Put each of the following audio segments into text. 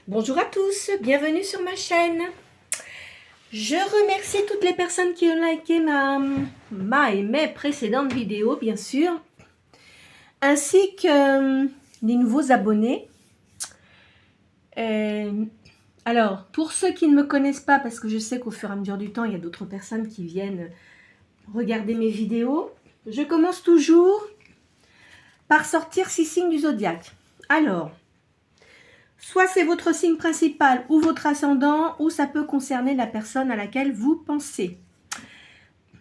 Bonjour à tous, bienvenue sur ma chaîne. Je remercie toutes les personnes qui ont liké ma et mes précédentes vidéos, bien sûr, ainsi que les nouveaux abonnés. Alors, pour ceux qui ne me connaissent pas, parce que je sais qu'au fur et à mesure du temps, il y a d'autres personnes qui viennent regarder mes vidéos, je commence toujours par sortir 6 signes du zodiaque. Alors, soit c'est votre signe principal ou votre ascendant, ou ça peut concerner la personne à laquelle vous pensez.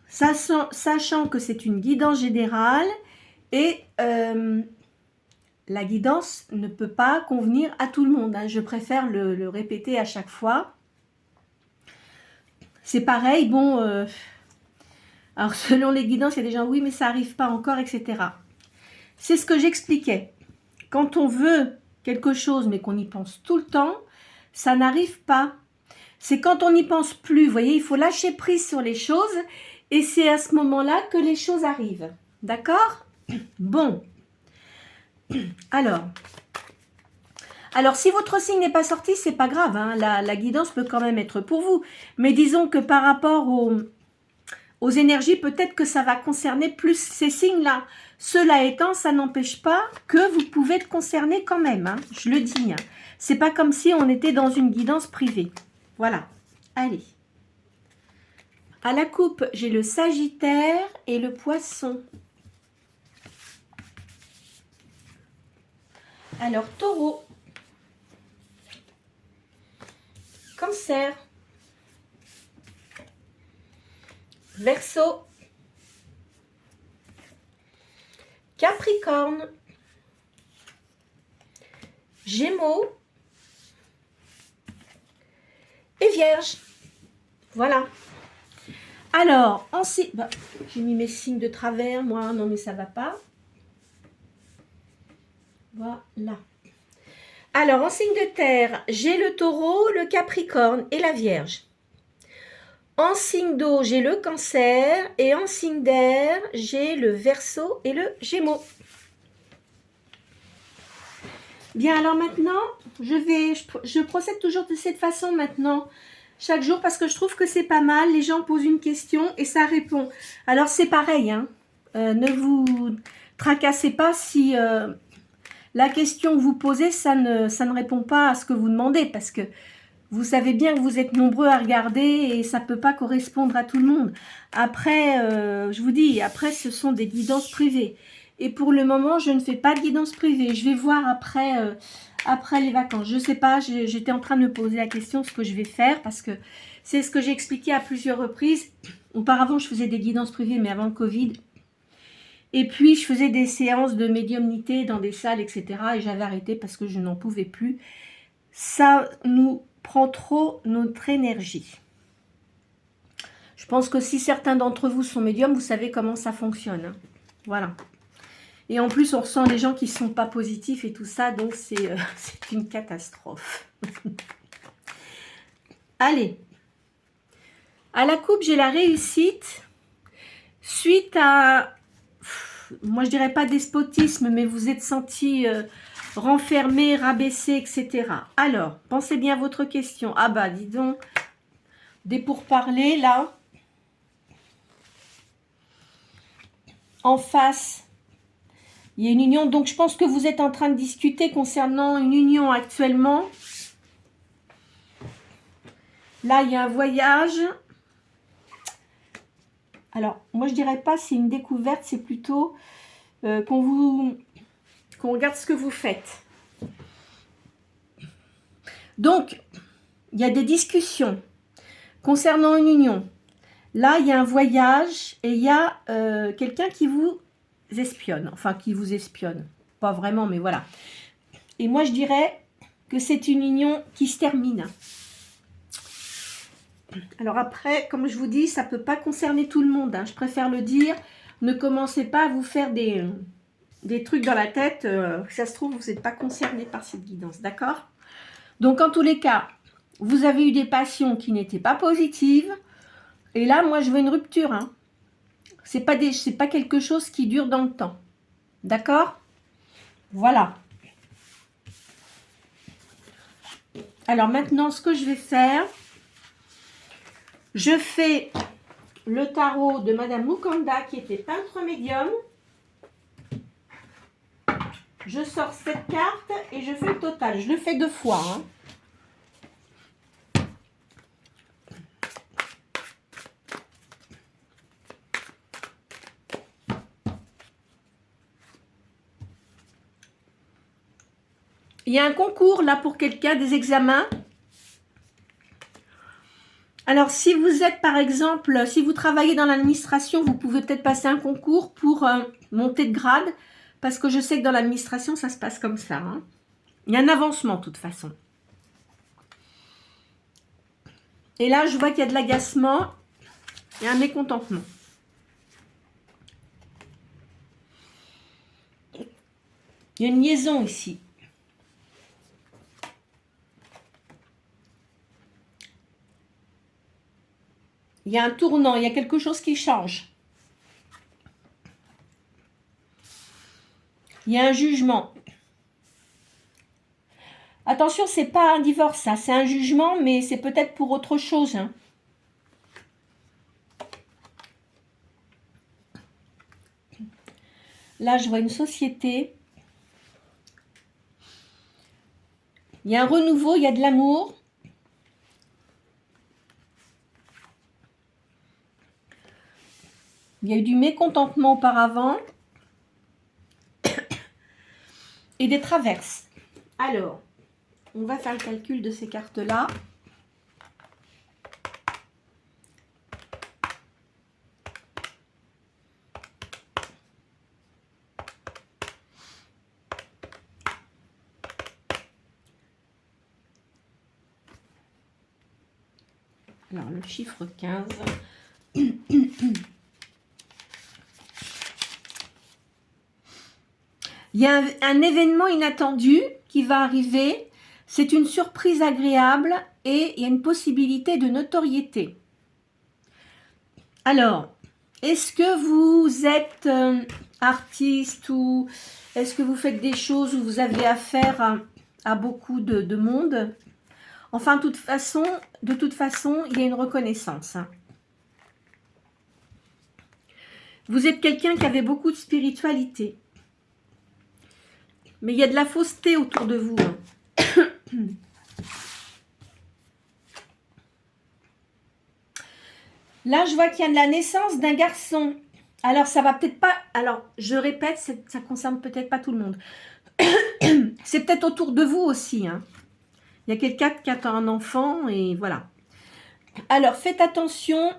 Sachant que c'est une guidance générale et la guidance ne peut pas convenir à tout le monde. Hein. Je préfère le répéter à chaque fois. C'est pareil, bon, alors selon les guidances, il y a des gens, oui, mais ça n'arrive pas encore, etc. C'est ce que j'expliquais. Quand on veut quelque chose, mais qu'on y pense tout le temps, ça n'arrive pas. C'est quand on n'y pense plus, vous voyez, il faut lâcher prise sur les choses, et c'est à ce moment-là que les choses arrivent. D'accord? Bon. Alors, si votre signe n'est pas sorti, c'est pas grave, hein, la guidance peut quand même être pour vous. Mais disons que par rapport aux énergies, peut-être que ça va concerner plus ces signes-là. Cela étant, ça n'empêche pas que vous pouvez être concerné quand même, hein, je le dis. Hein. C'est pas comme si on était dans une guidance privée. Voilà. Allez. À la coupe, j'ai le Sagittaire et le Poisson. Alors, Taureau. Cancer. Verseau. Capricorne. Gémeaux. Et Vierge. Voilà. Alors, j'ai mis mes signes de travers, moi, non mais ça va pas. Voilà. Alors, en signe de terre, j'ai le Taureau, le Capricorne et la Vierge. En signe d'eau, j'ai le Cancer et en signe d'air, j'ai le Verseau et le Gémeaux. Bien, alors maintenant, je procède toujours de cette façon maintenant, chaque jour, parce que je trouve que c'est pas mal. Les gens posent une question et ça répond. Alors, c'est pareil, hein. Ne vous tracassez pas si la question que vous posez, ça ne répond pas à ce que vous demandez, parce que vous savez bien que vous êtes nombreux à regarder et ça ne peut pas correspondre à tout le monde. Après, je vous dis, après, ce sont des guidances privées. Et pour le moment, je ne fais pas de guidance privée. Je vais voir après, après les vacances. Je ne sais pas, j'étais en train de me poser la question ce que je vais faire, parce que c'est ce que j'ai expliqué à plusieurs reprises. Auparavant, je faisais des guidances privées, mais avant le Covid. Et puis, je faisais des séances de médiumnité dans des salles, etc. Et j'avais arrêté parce que je n'en pouvais plus. Ça nous prend trop notre énergie. Je pense que si certains d'entre vous sont médiums, vous savez comment ça fonctionne. Hein. Voilà. Et en plus, on ressent les gens qui ne sont pas positifs et tout ça, donc c'est une catastrophe. Allez. À la coupe, j'ai la réussite. Suite à, moi je dirais pas despotisme, mais vous êtes senti renfermé, rabaissé, etc. Alors, pensez bien à votre question. Ah bah, dis donc, des pourparlers, là. En face, il y a une union. Donc, je pense que vous êtes en train de discuter concernant une union actuellement. Là, il y a un voyage. Alors, moi, je dirais pas c'est une découverte, c'est plutôt qu'on regarde ce que vous faites. Donc, il y a des discussions concernant une union. Là, il y a un voyage et il y a quelqu'un qui vous espionne. Enfin, qui vous espionne. Pas vraiment, mais voilà. Et moi, je dirais que c'est une union qui se termine. Alors après, comme je vous dis, ça ne peut pas concerner tout le monde. Hein. Je préfère le dire. Ne commencez pas à vous faire des trucs dans la tête. Ça se trouve, vous n'êtes pas concerné par cette guidance. D'accord? Donc, en tous les cas, vous avez eu des passions qui n'étaient pas positives. Et là, moi, je veux une rupture. Hein. C'est pas quelque chose qui dure dans le temps. D'accord? Voilà. Alors maintenant, ce que je vais faire, je fais le tarot de Madame Mukanda qui était peintre médium. Je sors cette carte et je fais le total. Je le fais 2 fois. Hein. Il y a un concours là pour quelqu'un, des examens. Alors, si vous êtes, par exemple, si vous travaillez dans l'administration, vous pouvez peut-être passer un concours pour monter de grade, parce que je sais que dans l'administration, ça se passe comme ça. Hein. Il y a un avancement, de toute façon. Et là, je vois qu'il y a de l'agacement et un mécontentement. Il y a une liaison ici. Il y a un tournant, il y a quelque chose qui change. Il y a un jugement. Attention, c'est pas un divorce, ça. C'est un jugement, mais c'est peut-être pour autre chose. Hein. Là, je vois une société. Il y a un renouveau, il y a de l'amour. Il y a eu du mécontentement auparavant. Et des traverses. Alors, on va faire le calcul de ces cartes-là. Alors, le chiffre 15. Il y a un événement inattendu qui va arriver. C'est une surprise agréable et il y a une possibilité de notoriété. Alors, est-ce que vous êtes artiste ou est-ce que vous faites des choses où vous avez affaire à beaucoup de monde? Enfin, de toute façon, il y a une reconnaissance. Hein. Vous êtes quelqu'un qui avait beaucoup de spiritualité. Mais il y a de la fausseté autour de vous. Hein. Là, je vois qu'il y a de la naissance d'un garçon. Alors, ça va peut-être pas... Alors, je répète, ça concerne peut-être pas tout le monde. C'est peut-être autour de vous aussi. Hein. Il y a quelqu'un qui attend un enfant et voilà. Alors, faites attention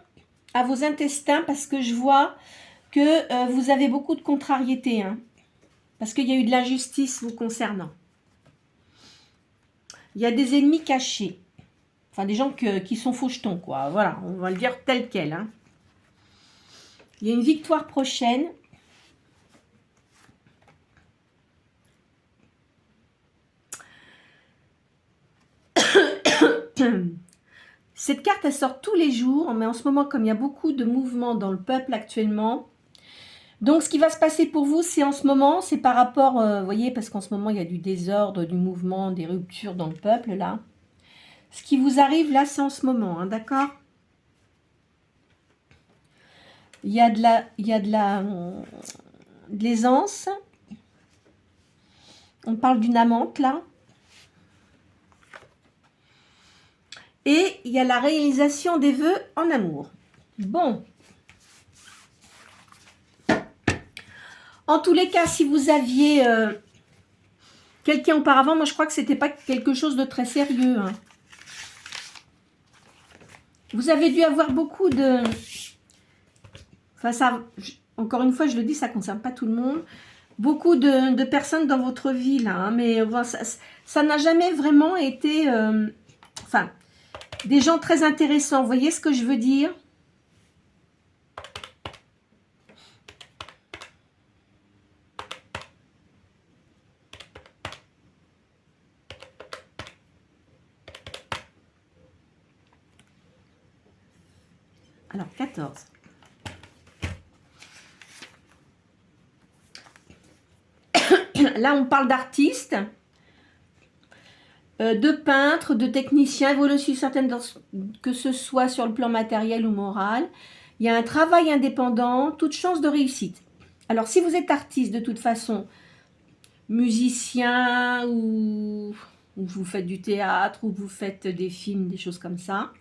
à vos intestins parce que je vois que vous avez beaucoup de contrariété. Hein, parce qu'il y a eu de l'injustice vous concernant. Il y a des ennemis cachés. Enfin, des gens qui sont fauchetons, quoi. Voilà, on va le dire tel quel. Hein. Il y a une victoire prochaine. Cette carte, elle sort tous les jours, mais en ce moment, comme il y a beaucoup de mouvements dans le peuple actuellement, donc ce qui va se passer pour vous, c'est en ce moment, c'est par rapport, vous voyez, parce qu'en ce moment, il y a du désordre, du mouvement, des ruptures dans le peuple, là. Ce qui vous arrive, là, c'est en ce moment, hein, d'accord? Il y a de l'aisance. On parle d'une amante, là. Et il y a la réalisation des vœux en amour. Bon. En tous les cas, si vous aviez quelqu'un auparavant, moi je crois que c'était pas quelque chose de très sérieux. Hein. Vous avez dû avoir beaucoup de... Enfin, ça, encore une fois, je le dis, ça ne concerne pas tout le monde. Beaucoup de personnes dans votre vie, là. Hein, mais ça n'a jamais vraiment été... enfin, des gens très intéressants. Vous voyez ce que je veux dire ? Alors, 14. Là, on parle d'artistes. de peintre, de technicien, évolution certaine que ce soit sur le plan matériel ou moral. Il y a un travail indépendant, toute chance de réussite. Alors si vous êtes artiste de toute façon, musicien ou vous faites du théâtre ou vous faites des films, des choses comme ça,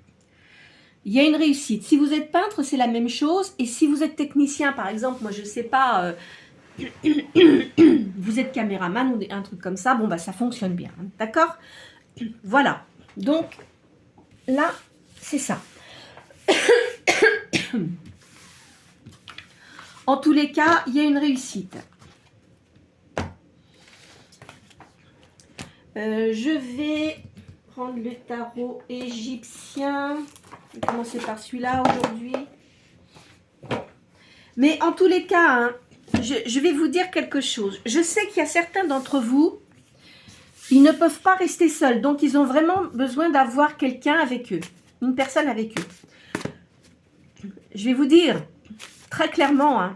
il y a une réussite. Si vous êtes peintre, c'est la même chose. Et si vous êtes technicien, par exemple, moi je sais pas, vous êtes caméraman ou un truc comme ça, bon bah ça fonctionne bien, hein, d'accord? Voilà, donc là c'est ça. En tous les cas, il y a une réussite. Je vais prendre le tarot égyptien. Je vais commencer par celui-là aujourd'hui. Mais en tous les cas, hein, je vais vous dire quelque chose. Je sais qu'il y a certains d'entre vous, ils ne peuvent pas rester seuls. Donc, ils ont vraiment besoin d'avoir quelqu'un avec eux. Une personne avec eux. Je vais vous dire très clairement, hein,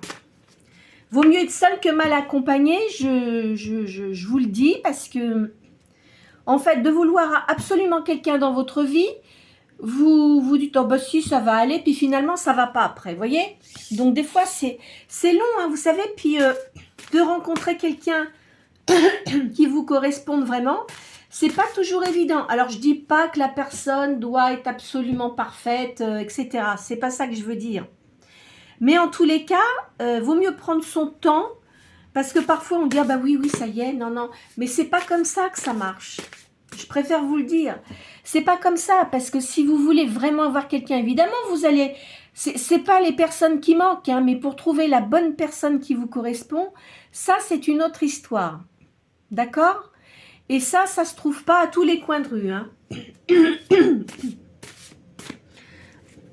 vaut mieux être seul que mal accompagné. Je vous le dis parce que, en fait, de vouloir absolument quelqu'un dans votre vie, vous vous dites, oh bah si, ça va aller, puis finalement, ça va pas après, vous voyez? Donc, des fois, c'est long, hein, vous savez, puis de rencontrer quelqu'un qui vous corresponde vraiment, c'est pas toujours évident. Alors, je dis pas que la personne doit être absolument parfaite, etc. C'est pas ça que je veux dire. Mais en tous les cas, vaut mieux prendre son temps, parce que parfois, on dit, ah bah oui, oui, ça y est, non, non. Mais c'est pas comme ça que ça marche. Je préfère vous le dire. C'est pas comme ça, parce que si vous voulez vraiment avoir quelqu'un, évidemment, vous allez... C'est pas les personnes qui manquent, hein, mais pour trouver la bonne personne qui vous correspond, ça, c'est une autre histoire. D'accord? Et ça se trouve pas à tous les coins de rue. Hein.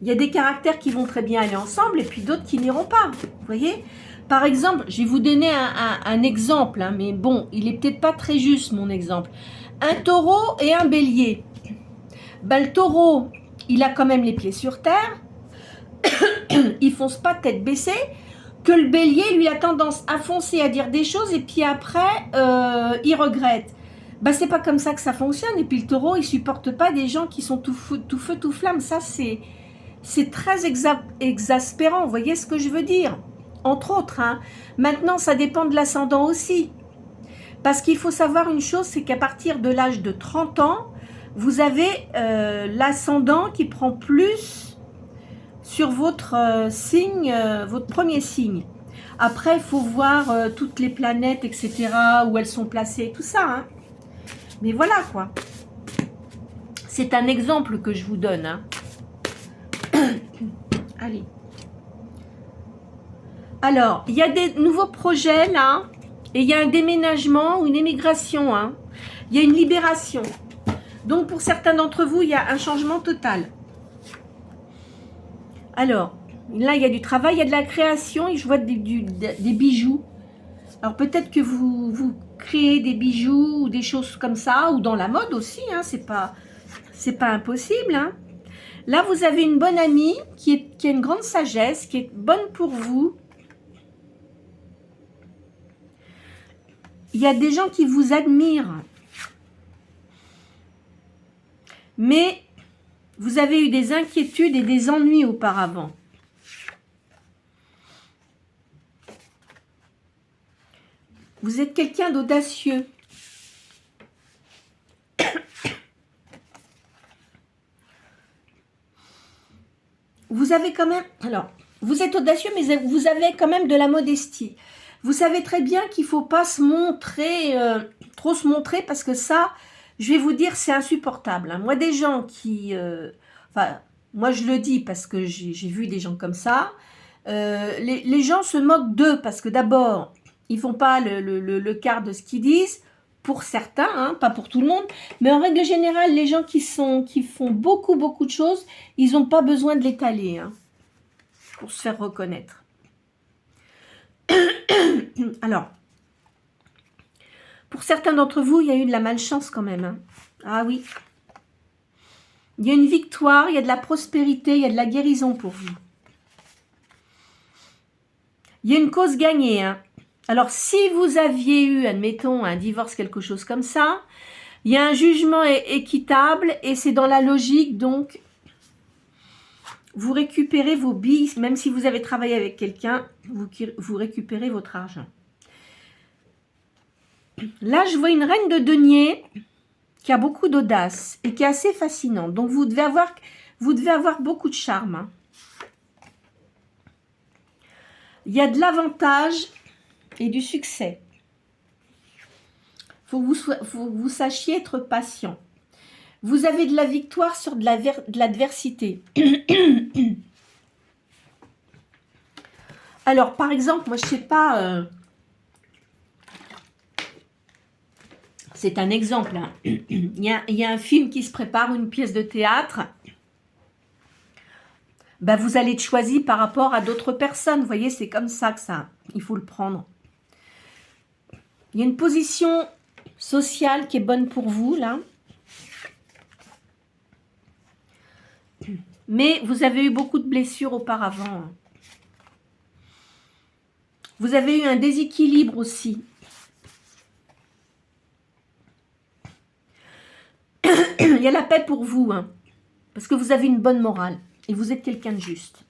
Il y a des caractères qui vont très bien aller ensemble et puis d'autres qui n'iront pas. Vous voyez? Par exemple, je vais vous donner un exemple, hein, mais bon, il est peut-être pas très juste, mon exemple. Un taureau et un bélier. Ben, le taureau, il a quand même les pieds sur terre. Il fonce pas tête baissée. Que le bélier, lui, a tendance à foncer, à dire des choses et puis après, il regrette. Ben, c'est pas comme ça que ça fonctionne. Et puis le taureau, il supporte pas des gens qui sont tout feu, tout flamme. Ça, c'est très exaspérant. Vous voyez ce que je veux dire? Entre autres. Hein. Maintenant, ça dépend de l'ascendant aussi. Parce qu'il faut savoir une chose, c'est qu'à partir de l'âge de 30 ans, vous avez l'ascendant qui prend plus sur votre signe, votre premier signe. Après, il faut voir toutes les planètes, etc., où elles sont placées, tout ça. Hein. Mais voilà, quoi. C'est un exemple que je vous donne. Hein. Allez. Alors, il y a des nouveaux projets, là, et il y a un déménagement ou une émigration. Hein. Il y a une libération. Donc, pour certains d'entre vous, il y a un changement total. Alors, là, il y a du travail, il y a de la création, et je vois des bijoux. Alors, peut-être que vous créez des bijoux ou des choses comme ça, ou dans la mode aussi, hein, c'est pas impossible. Hein. Là, vous avez une bonne amie qui a une grande sagesse, qui est bonne pour vous. Il y a des gens qui vous admirent. Mais vous avez eu des inquiétudes et des ennuis auparavant. Vous êtes quelqu'un d'audacieux. Vous avez quand même... Alors, vous êtes audacieux, mais vous avez quand même de la modestie. Vous savez très bien qu'il ne faut pas se montrer, trop se montrer, parce que ça, je vais vous dire, c'est insupportable. Hein. Moi, des gens qui... enfin, moi, je le dis parce que j'ai vu des gens comme ça. Les gens se moquent d'eux, parce que d'abord, ils ne font pas le quart de ce qu'ils disent. Pour certains, hein, pas pour tout le monde, mais en règle générale, les gens qui font beaucoup de choses, ils n'ont pas besoin de l'étaler hein, pour se faire reconnaître. Alors, pour certains d'entre vous, il y a eu de la malchance quand même. Hein. Ah oui. Il y a une victoire, il y a de la prospérité, il y a de la guérison pour vous. Il y a une cause gagnée. Hein. Alors, si vous aviez eu, admettons, un divorce, quelque chose comme ça, Il y a un jugement équitable et c'est dans la logique, donc vous récupérez vos billes, même si vous avez travaillé avec quelqu'un, vous récupérez votre argent. Là, je vois une reine de denier qui a beaucoup d'audace et qui est assez fascinante. Donc, vous devez avoir beaucoup de charme. Hein. Il y a de l'avantage et du succès. Il faut que vous sachiez être patient. Vous avez de la victoire sur de l'adversité. Alors, par exemple, moi, je ne sais pas... c'est un exemple. Hein. Il y a un film qui se prépare, une pièce de théâtre. Ben, vous allez être choisi par rapport à d'autres personnes. Vous voyez, c'est comme ça que ça, il faut le prendre. Il y a une position sociale qui est bonne pour vous, là. Mais vous avez eu beaucoup de blessures auparavant. Vous avez eu un déséquilibre aussi. Il y a la paix pour vous, hein, parce que vous avez une bonne morale et vous êtes quelqu'un de juste.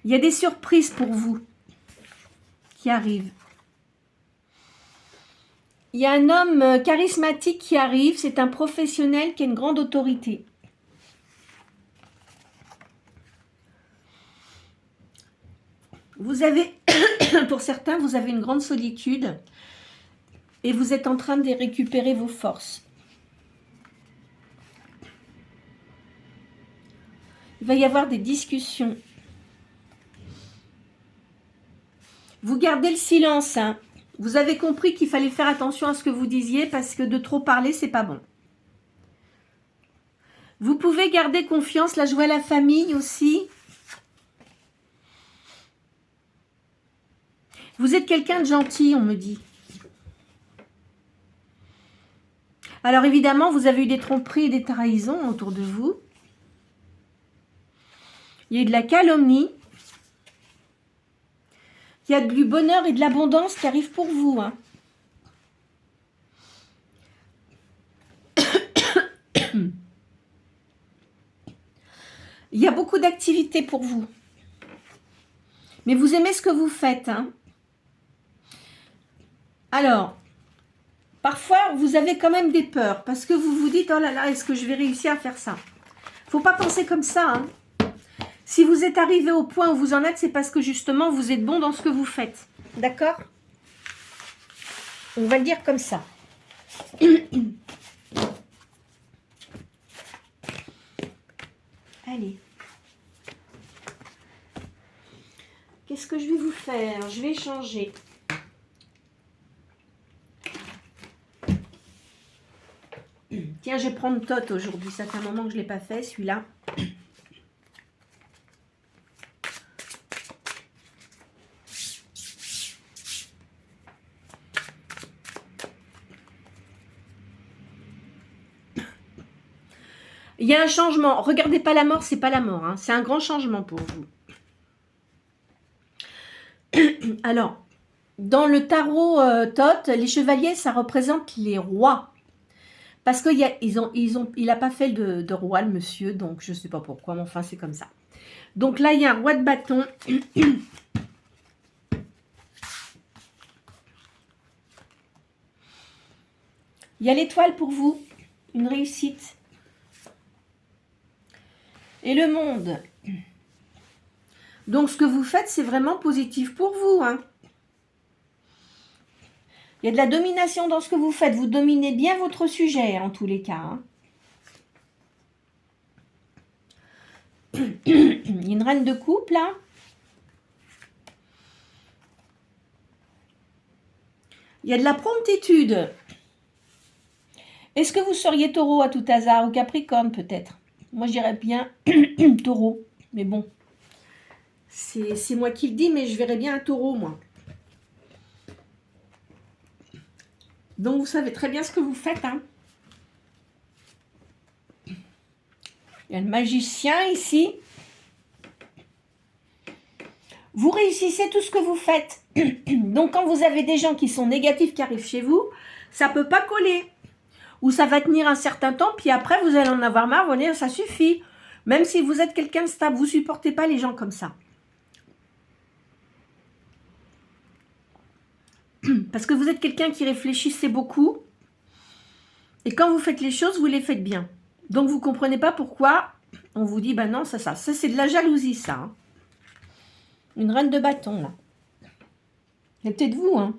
Il y a des surprises pour vous qui arrivent. Il y a un homme charismatique qui arrive, c'est un professionnel qui a une grande autorité. Vous avez, pour certains, vous avez une grande solitude et vous êtes en train de récupérer vos forces. Il va y avoir des discussions. Vous gardez le silence. Hein. Vous avez compris qu'il fallait faire attention à ce que vous disiez parce que de trop parler, c'est pas bon. Vous pouvez garder confiance, la joie à la famille aussi. Vous êtes quelqu'un de gentil, on me dit. Alors évidemment, vous avez eu des tromperies et des trahisons autour de vous. Il y a eu de la calomnie. Il y a du bonheur et de l'abondance qui arrivent pour vous. Hein. Il y a beaucoup d'activités pour vous. Mais vous aimez ce que vous faites. Hein. Alors, parfois, vous avez quand même des peurs. Parce que vous vous dites, oh là là, est-ce que je vais réussir à faire ça? Il ne faut pas penser comme ça. Hein. Si vous êtes arrivé au point où vous en êtes, c'est parce que justement, vous êtes bon dans ce que vous faites. D'accord? On va le dire comme ça. Allez. Qu'est-ce que je vais vous faire? Je vais changer. Tiens, je vais prendre Tot aujourd'hui. Ça fait un moment que je ne l'ai pas fait, celui-là. Il y a un changement. Regardez pas la mort, c'est pas la mort. Hein. C'est un grand changement pour vous. Alors, dans le tarot Tot, les chevaliers, ça représente les rois. Parce qu'il n'a pas fait de roi, le monsieur, donc je ne sais pas pourquoi, mais enfin, c'est comme ça. Donc là, il y a un roi de bâton. Il y a l'étoile pour vous, une réussite. Et le monde. Donc, ce que vous faites, c'est vraiment positif pour vous. Hein. Il y a de la domination dans ce que vous faites. Vous dominez bien votre sujet, en tous les cas. Hein. Il y a une reine de coupe, là. Il y a de la promptitude. Est-ce que vous seriez taureau à tout hasard ou capricorne, peut-être? Moi, je dirais bien taureau. Mais bon, c'est moi qui le dis, mais je verrais bien un taureau, moi. Donc, vous savez très bien ce que vous faites. Hein. Il y a le magicien ici. Vous réussissez tout ce que vous faites. Donc, quand vous avez des gens qui sont négatifs qui arrivent chez vous, ça peut pas coller. Ou ça va tenir un certain temps, puis après, vous allez en avoir marre, vous allez dire, ça suffit. Même si vous êtes quelqu'un de stable, vous supportez pas les gens comme ça. Parce que vous êtes quelqu'un qui réfléchissait beaucoup. Et quand vous faites les choses, vous les faites bien. Donc, vous ne comprenez pas pourquoi on vous dit, ben non, ça. Ça, c'est de la jalousie, ça. Hein. Une reine de bâton, là. C'est peut-être vous, hein.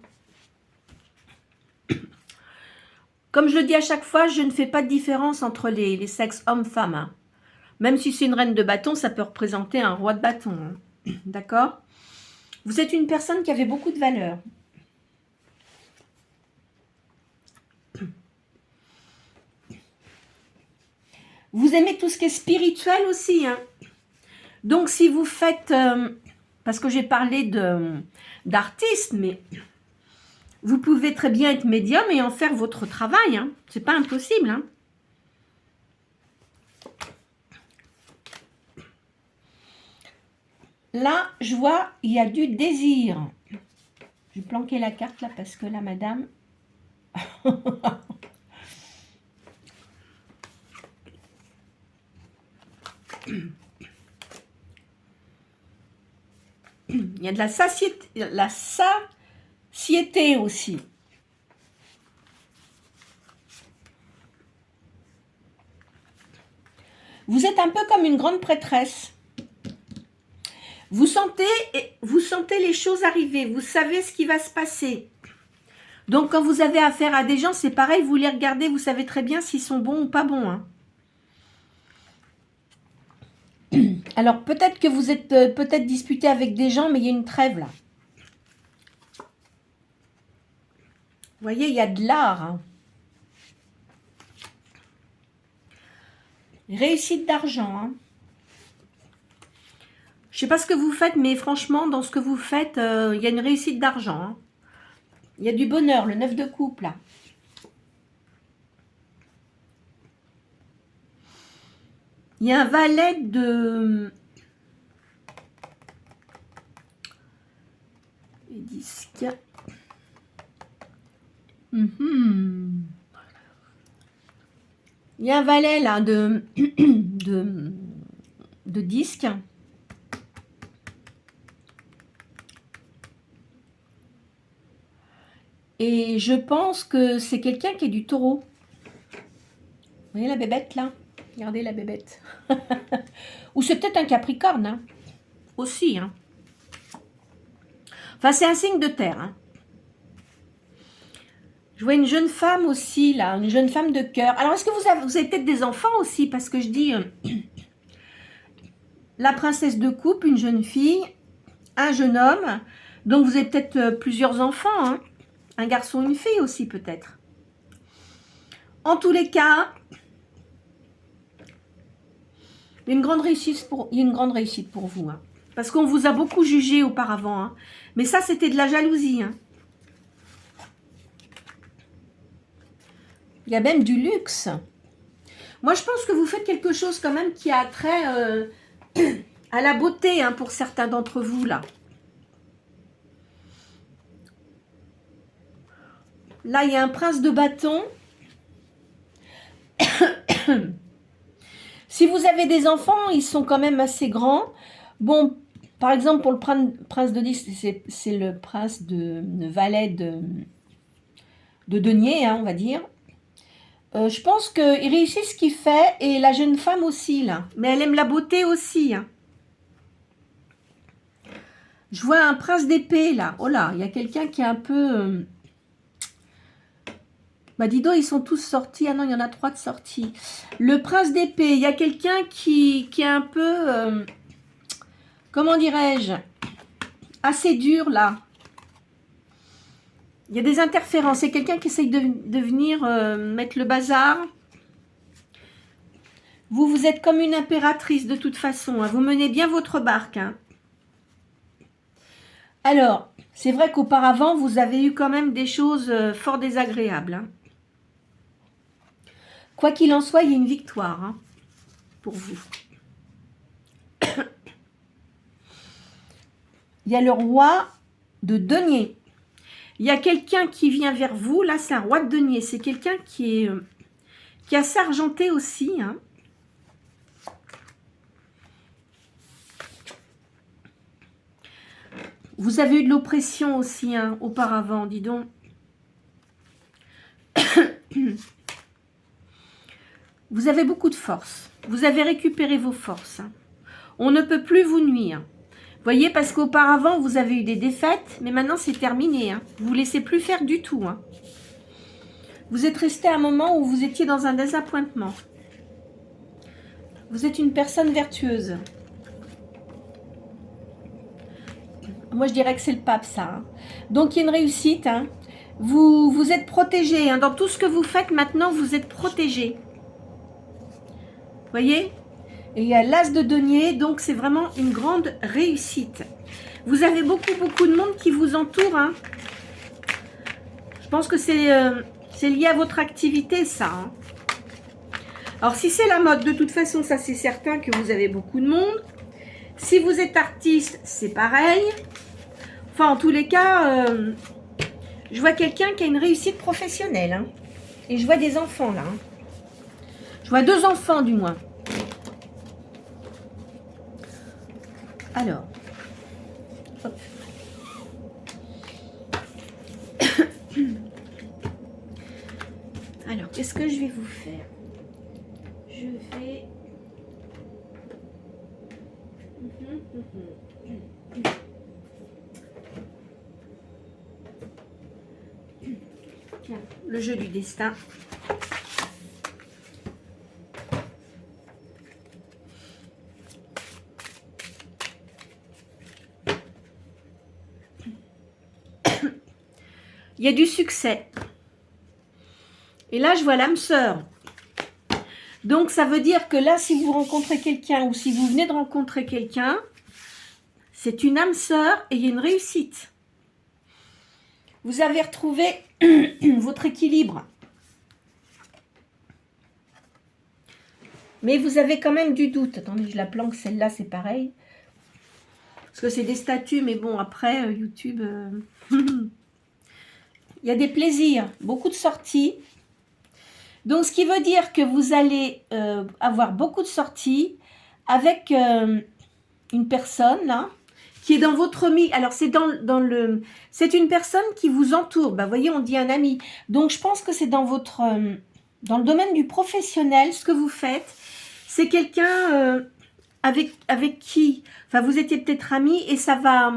Comme je le dis à chaque fois, je ne fais pas de différence entre les sexes hommes-femmes. Hein. Même si c'est une reine de bâton, ça peut représenter un roi de bâton. Hein. D'accord? Vous êtes une personne qui avait beaucoup de valeur. Vous aimez tout ce qui est spirituel aussi. Hein. Donc, si vous faites... parce que j'ai parlé d'artistes, mais vous pouvez très bien être médium et en faire votre travail. Hein. C'est pas impossible. Hein. Là, je vois, il y a du désir. Je vais planquer la carte là parce que la madame... Il y a de la satiété aussi. Vous êtes un peu comme une grande prêtresse. Vous sentez les choses arriver. Vous savez ce qui va se passer. Donc, quand vous avez affaire à des gens, c'est pareil. Vous les regardez, vous savez très bien s'ils sont bons ou pas bons. Hein. Alors, peut-être que vous êtes peut-être disputé avec des gens, mais il y a une trêve là. Vous voyez, il y a de l'art. Hein. Réussite d'argent. Hein. Je ne sais pas ce que vous faites, mais franchement, dans ce que vous faites, il y a une réussite d'argent. Hein. Il y a du bonheur, le 9 de coupe là. Il y a un valet de... Les disques. Il y a un valet là de disques. Et je pense que c'est quelqu'un qui est du taureau. Vous voyez la bébête là? Regardez la bébête. Ou c'est peut-être un capricorne. Hein. Aussi. Hein. Enfin, c'est un signe de terre. Hein. Je vois une jeune femme aussi, là, une jeune femme de cœur. Alors, est-ce que vous avez peut-être des enfants aussi? Parce que je dis, la princesse de coupe, une jeune fille, un jeune homme. Donc, vous avez peut-être plusieurs enfants. Hein. Un garçon, une fille aussi, peut-être. En tous les cas, il y a une grande réussite pour vous. Hein. Parce qu'on vous a beaucoup jugé auparavant. Hein. Mais ça, c'était de la jalousie. Hein. Il y a même du luxe. Moi, je pense que vous faites quelque chose quand même qui a trait à la beauté hein, pour certains d'entre vous, là. Là, il y a un prince de bâton. Si vous avez des enfants, ils sont quand même assez grands. Bon, par exemple, pour le prince de disque, c'est le prince de valet de denier, hein, on va dire. Je pense qu'il réussit ce qu'il fait, et la jeune femme aussi, là. Mais elle aime la beauté aussi. Hein. Je vois un prince d'épée, là. Oh là, il y a quelqu'un qui est un peu... Bah dis donc, ils sont tous sortis. Ah non, il y en a 3 de sortis. Le prince d'épée, il y a quelqu'un qui est un peu... comment dirais-je? Assez dur, là. Il y a des interférences. C'est quelqu'un qui essaye de venir mettre le bazar. Vous êtes comme une impératrice de toute façon. Hein. Vous menez bien votre barque. Hein. Alors, c'est vrai qu'auparavant, vous avez eu quand même des choses fort désagréables. Hein. Quoi qu'il en soit, il y a une victoire hein, pour vous. Il y a le roi de denier. Il y a quelqu'un qui vient vers vous. Là, c'est un roi de denier. C'est quelqu'un qui est assez argenté aussi. Hein. Vous avez eu de l'oppression aussi hein, auparavant, dis donc. Vous avez beaucoup de force. Vous avez récupéré vos forces. Hein. On ne peut plus vous nuire. Voyez, parce qu'auparavant, vous avez eu des défaites, mais maintenant, c'est terminé. Hein. Vous ne laissez plus faire du tout. Hein. Vous êtes resté à un moment où vous étiez dans un désappointement. Vous êtes une personne vertueuse. Moi, je dirais que c'est le pape, ça. Hein. Donc, il y a une réussite. Hein. Vous êtes protégé. Hein. Dans tout ce que vous faites, maintenant, vous êtes protégé. Voyez ? Et il y a l'as de denier, donc c'est vraiment une grande réussite. Vous avez beaucoup de monde qui vous entoure. Hein. Je pense que c'est lié à votre activité, ça. Hein. Alors, si c'est la mode, de toute façon, ça c'est certain que vous avez beaucoup de monde. Si vous êtes artiste, c'est pareil. Enfin, en tous les cas, je vois quelqu'un qui a une réussite professionnelle. Hein. Et je vois des enfants, là. Hein. Je vois 2 enfants, du moins. Alors, hop. Alors, qu'est-ce que je vais vous faire? Je vais... Tiens, le jeu du destin. Il y a du succès. Et là, je vois l'âme sœur. Donc, ça veut dire que là, si vous rencontrez quelqu'un ou si vous venez de rencontrer quelqu'un, c'est une âme sœur et il y a une réussite. Vous avez retrouvé votre équilibre. Mais vous avez quand même du doute. Attendez, je la planque, celle-là, c'est pareil. Parce que c'est des statues, mais bon, après, YouTube... Il y a des plaisirs, beaucoup de sorties. Donc, ce qui veut dire que vous allez avoir beaucoup de sorties avec une personne, là, qui est dans votre milieu. Alors, c'est c'est une personne qui vous entoure. Vous voyez, on dit un ami. Donc, je pense que c'est dans dans le domaine du professionnel, ce que vous faites. C'est quelqu'un avec qui, enfin, vous étiez peut-être amis et ça va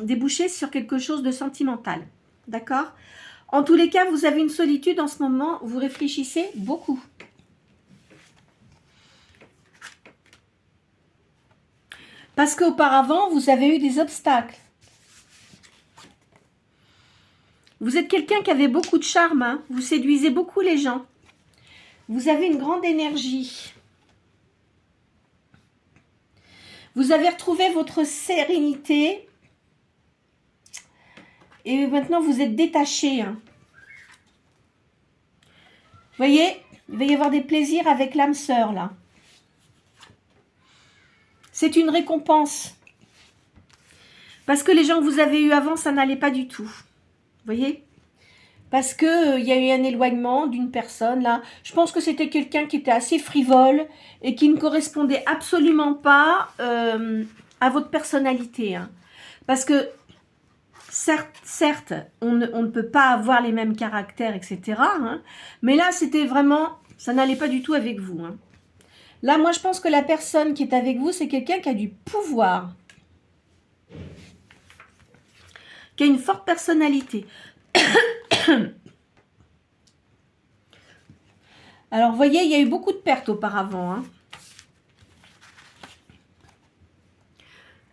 déboucher sur quelque chose de sentimental. D'accord ? En tous les cas, vous avez une solitude en ce moment, vous réfléchissez beaucoup. Parce qu'auparavant, vous avez eu des obstacles. Vous êtes quelqu'un qui avait beaucoup de charme, hein. Vous séduisez beaucoup les gens. Vous avez une grande énergie. Vous avez retrouvé votre sérénité. Et maintenant, vous êtes détaché. Hein. Vous voyez, il va y avoir des plaisirs avec l'âme sœur, là. C'est une récompense. Parce que les gens que vous avez eus avant, ça n'allait pas du tout. Vous voyez ? Parce qu'il y a eu un éloignement d'une personne, là. Je pense que c'était quelqu'un qui était assez frivole et qui ne correspondait absolument pas à votre personnalité. Hein. Parce que certes, on ne peut pas avoir les mêmes caractères, etc. Hein, mais là, c'était vraiment... Ça n'allait pas du tout avec vous. Hein. Là, moi, je pense que la personne qui est avec vous, c'est quelqu'un qui a du pouvoir. Qui a une forte personnalité. Alors, vous voyez, il y a eu beaucoup de pertes auparavant. Hein.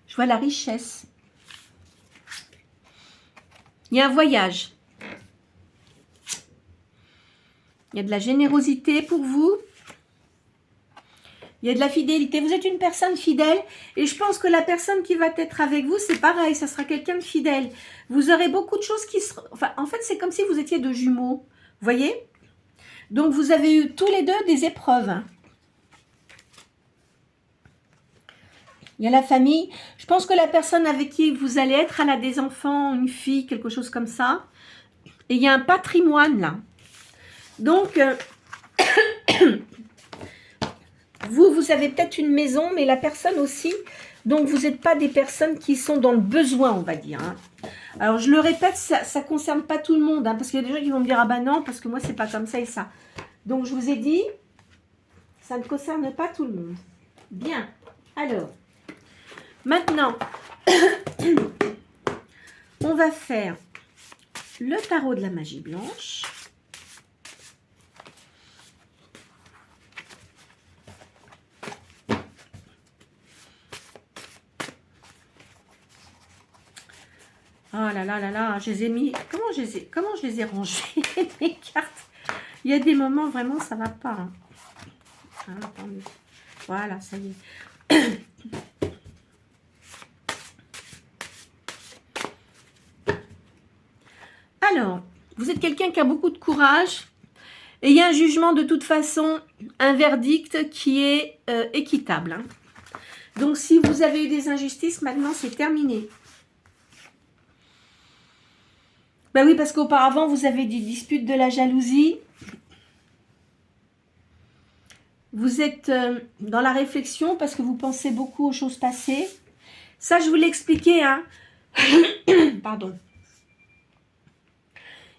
Je vois la richesse. Il y a un voyage. Il y a de la générosité pour vous. Il y a de la fidélité. Vous êtes une personne fidèle et je pense que la personne qui va être avec vous, c'est pareil, ça sera quelqu'un de fidèle. Vous aurez beaucoup de choses qui seront... Enfin, en fait, c'est comme si vous étiez 2 jumeaux. Vous voyez ? Donc, vous avez eu tous les 2 des épreuves. Il y a la famille. Je pense que la personne avec qui vous allez être, elle a des enfants, une fille, quelque chose comme ça. Et il y a un patrimoine là. Donc, vous avez peut-être une maison, mais la personne aussi. Donc, vous n'êtes pas des personnes qui sont dans le besoin, on va dire. Hein. Alors, je le répète, ça ne concerne pas tout le monde. Hein, parce qu'il y a des gens qui vont me dire, ah ben non, parce que moi, c'est pas comme ça et ça. Donc, je vous ai dit, ça ne concerne pas tout le monde. Bien. Alors, maintenant, on va faire le tarot de la magie blanche. Oh là là là là, je les ai mis. Comment je les ai rangées, mes cartes? Il y a des moments, vraiment, ça va pas. Hein. Ah, attendez. Voilà, ça y est. Alors, vous êtes quelqu'un qui a beaucoup de courage. Et il y a un jugement de toute façon, un verdict qui est équitable. Hein. Donc, si vous avez eu des injustices, maintenant, c'est terminé. Ben oui, parce qu'auparavant, vous avez des disputes, de la jalousie. Vous êtes dans la réflexion parce que vous pensez beaucoup aux choses passées. Ça, je vous l'ai expliqué. Hein. Pardon.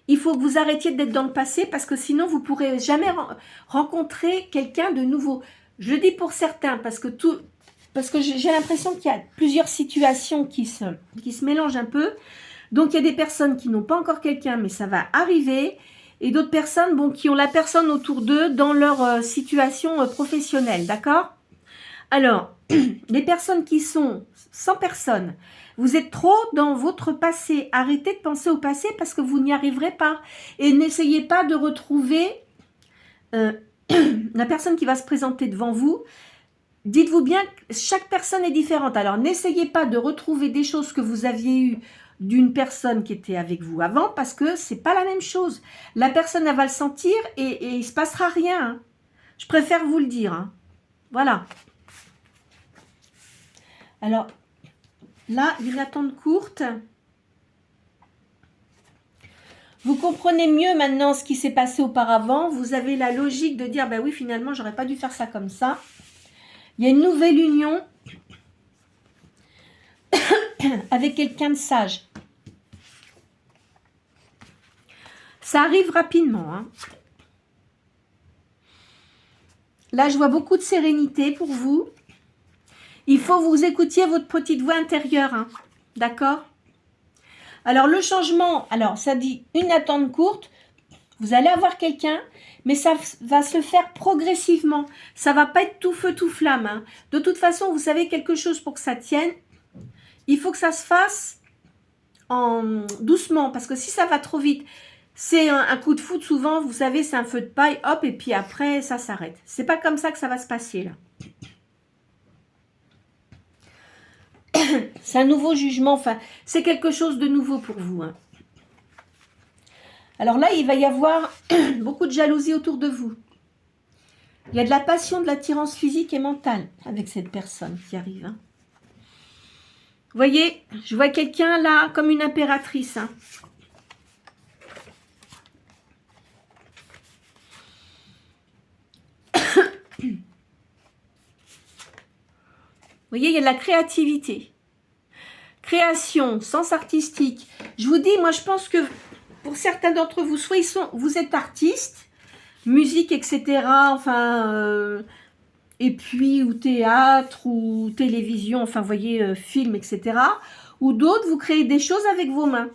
Il faut que vous arrêtiez d'être dans le passé parce que sinon, vous ne pourrez jamais rencontrer quelqu'un de nouveau. Je le dis pour certains parce que j'ai l'impression qu'il y a plusieurs situations qui se mélangent un peu. Donc, il y a des personnes qui n'ont pas encore quelqu'un, mais ça va arriver. Et d'autres personnes bon, qui ont la personne autour d'eux dans leur situation professionnelle, d'accord? Alors, les personnes qui sont sans personne, vous êtes trop dans votre passé. Arrêtez de penser au passé parce que vous n'y arriverez pas. Et n'essayez pas de retrouver la personne qui va se présenter devant vous. Dites-vous bien que chaque personne est différente. Alors, n'essayez pas de retrouver des choses que vous aviez eues d'une personne qui était avec vous avant parce que c'est pas la même chose. La personne, elle va le sentir et il se passera rien. Hein. Je préfère vous le dire. Hein. Voilà. Alors, là, une attente courte. Vous comprenez mieux maintenant ce qui s'est passé auparavant. Vous avez la logique de dire, ben oui, finalement, j'aurais pas dû faire ça comme ça. Il y a une nouvelle union avec quelqu'un de sage. Ça arrive rapidement. Hein. Là, je vois beaucoup de sérénité pour vous. Il faut que vous écoutiez votre petite voix intérieure. Hein. D'accord? Alors, le changement, alors ça dit une attente courte. Vous allez avoir quelqu'un, mais ça va se faire progressivement. Ça ne va pas être tout feu, tout flamme. Hein. De toute façon, vous savez quelque chose pour que ça tienne. Il faut que ça se fasse doucement, parce que si ça va trop vite, c'est un coup de foudre, souvent, vous savez, c'est un feu de paille, hop, et puis après, ça s'arrête. C'est pas comme ça que ça va se passer, là. C'est un nouveau jugement, enfin, c'est quelque chose de nouveau pour vous. Hein. Alors là, il va y avoir beaucoup de jalousie autour de vous. Il y a de la passion, de l'attirance physique et mentale avec cette personne qui arrive. Hein. Vous voyez, je vois quelqu'un là comme une impératrice. Hein. Vous voyez, il y a de la créativité. Création, sens artistique. Je vous dis, moi je pense que pour certains d'entre vous, soit vous êtes artiste, musique, etc. Enfin, et puis ou théâtre ou télévision, enfin vous voyez, film, etc. Ou d'autres, vous créez des choses avec vos mains.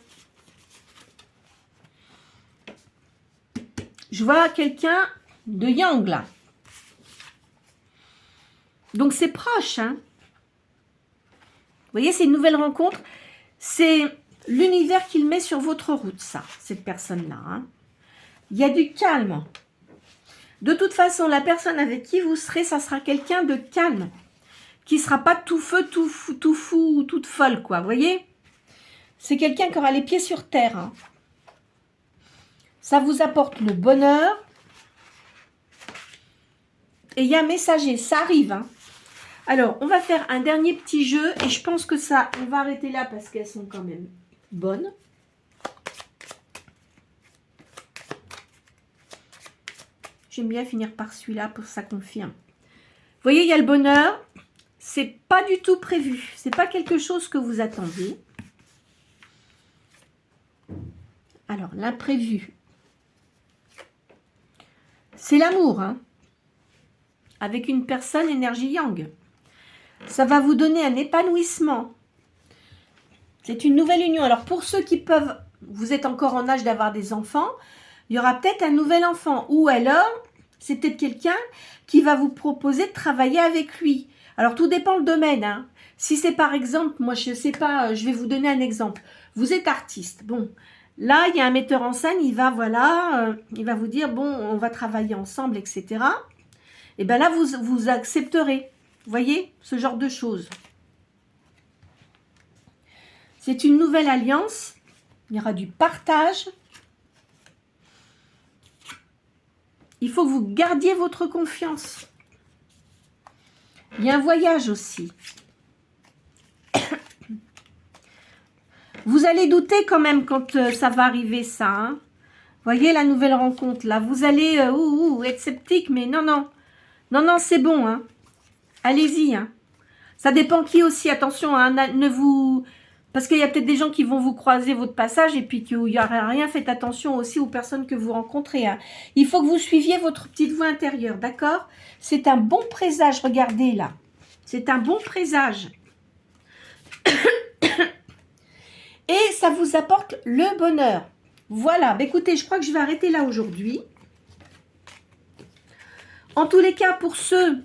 Je vois quelqu'un de yang là. Donc c'est proche, hein. Vous voyez, c'est une nouvelle rencontre. C'est l'univers qu'il met sur votre route, ça, cette personne-là. Hein. Il y a du calme. De toute façon, la personne avec qui vous serez, ça sera quelqu'un de calme. Qui ne sera pas tout feu, tout fou ou toute folle, quoi. Vous voyez? C'est quelqu'un qui aura les pieds sur terre. Hein. Ça vous apporte le bonheur. Et il y a un messager, ça arrive. Hein. Alors, on va faire un dernier petit jeu et je pense que ça, on va arrêter là parce qu'elles sont quand même bonnes. J'aime bien finir par celui-là pour que ça confirme. Vous voyez, il y a le bonheur. C'est pas du tout prévu. C'est pas quelque chose que vous attendez. Alors, l'imprévu. C'est l'amour, hein, avec une personne énergie yang. Ça va vous donner un épanouissement. C'est une nouvelle union. Alors, pour ceux qui peuvent, vous êtes encore en âge d'avoir des enfants, il y aura peut-être un nouvel enfant. Ou alors, c'est peut-être quelqu'un qui va vous proposer de travailler avec lui. Alors, tout dépend le domaine, hein. Si c'est par exemple, moi, je ne sais pas, je vais vous donner un exemple. Vous êtes artiste. Bon, là, il y a un metteur en scène, il va, voilà, il va vous dire, bon, on va travailler ensemble, etc. Et bien là, vous accepterez. Vous voyez, ce genre de choses. C'est une nouvelle alliance. Il y aura du partage. Il faut que vous gardiez votre confiance. Il y a un voyage aussi. Vous allez douter quand même quand ça va arriver, ça. Hein. Voyez la nouvelle rencontre, là. Vous allez être sceptique, mais non, non. Non, non, c'est bon. Hein. Allez-y. Hein. Ça dépend qui aussi. Attention, hein, ne vous... Parce qu'il y a peut-être des gens qui vont vous croiser votre passage et puis qu'il n'y aura rien. Faites attention aussi aux personnes que vous rencontrez. Hein. Il faut que vous suiviez votre petite voix intérieure, d'accord? C'est un bon présage, regardez là. C'est un bon présage. Et ça vous apporte le bonheur. Voilà, bah écoutez, je crois que je vais arrêter là aujourd'hui. En tous les cas, pour ceux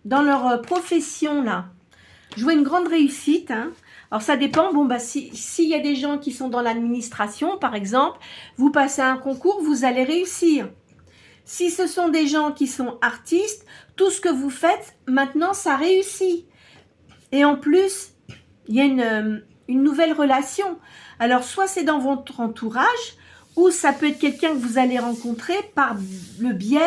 dans leur profession, là, je vois une grande réussite. Hein. Alors, ça dépend. Bon, bah, s'il y a des gens qui sont dans l'administration, par exemple, vous passez un concours, vous allez réussir. Si ce sont des gens qui sont artistes, tout ce que vous faites, maintenant, ça réussit. Et en plus, il y a une nouvelle relation. Alors, soit c'est dans votre entourage, ou ça peut être quelqu'un que vous allez rencontrer par le biais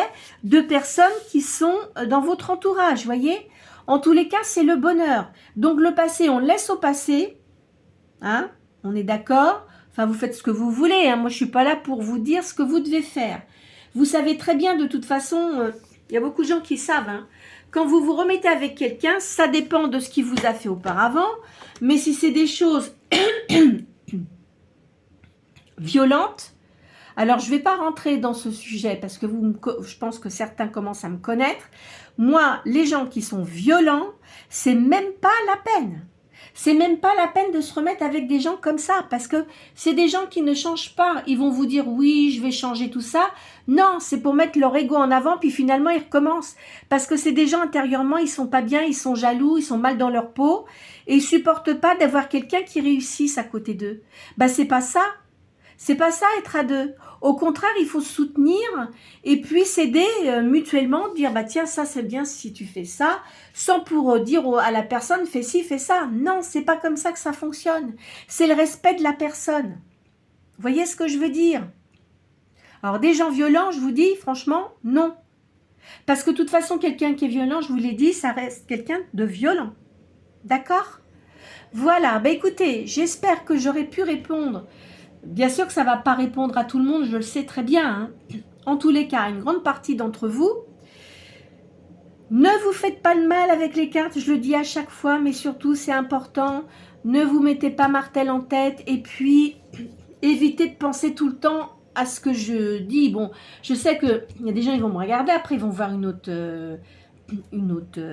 de personnes qui sont dans votre entourage, voyez. En tous les cas, c'est le bonheur. Donc, le passé, on le laisse au passé. Hein, on est d'accord? Enfin, vous faites ce que vous voulez. Hein. Moi, je ne suis pas là pour vous dire ce que vous devez faire. Vous savez très bien, de toute façon, il y a beaucoup de gens qui savent. Hein. Quand vous vous remettez avec quelqu'un, ça dépend de ce qu'il vous a fait auparavant. Mais si c'est des choses violentes, alors je ne vais pas rentrer dans ce sujet parce que je pense que certains commencent à me connaître. Moi, les gens qui sont violents, c'est même pas la peine. C'est même pas la peine de se remettre avec des gens comme ça parce que c'est des gens qui ne changent pas. Ils vont vous dire oui, je vais changer tout ça. Non, c'est pour mettre leur ego en avant puis finalement ils recommencent. Parce que c'est des gens intérieurement, ils sont pas bien, ils sont jaloux, ils sont mal dans leur peau et ils supportent pas d'avoir quelqu'un qui réussisse à côté d'eux. Ben c'est pas ça. C'est pas ça être à deux. Au contraire, il faut se soutenir et puis s'aider mutuellement, dire bah tiens ça c'est bien si tu fais ça, sans pour dire à la personne fais ci, fais ça. Non, c'est pas comme ça que ça fonctionne. C'est le respect de la personne. Vous voyez ce que je veux dire? Alors des gens violents, je vous dis franchement non. Parce que de toute façon quelqu'un qui est violent, je vous l'ai dit, ça reste quelqu'un de violent. D'accord? Voilà, bah écoutez, j'espère que j'aurai pu répondre. Bien sûr que ça ne va pas répondre à tout le monde, je le sais très bien. Hein. En tous les cas, une grande partie d'entre vous, ne vous faites pas de mal avec les cartes, je le dis à chaque fois, mais surtout c'est important, ne vous mettez pas martel en tête et puis évitez de penser tout le temps à ce que je dis. Bon, je sais qu'il y a des gens qui vont me regarder, après ils vont voir une autre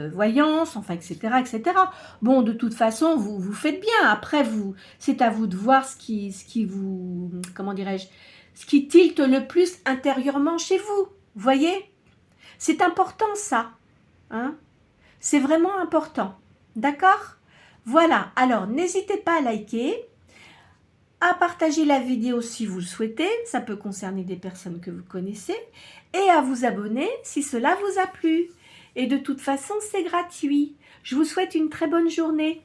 voyance, enfin, etc., etc. Bon, de toute façon, vous faites bien. Après, c'est à vous de voir ce qui vous, comment dirais-je, ce qui tilte le plus intérieurement chez vous. Voyez? C'est important, ça. Hein? C'est vraiment important. D'accord? Voilà. Alors, n'hésitez pas à liker, à partager la vidéo si vous le souhaitez. Ça peut concerner des personnes que vous connaissez. Et à vous abonner si cela vous a plu. Et de toute façon, c'est gratuit. Je vous souhaite une très bonne journée.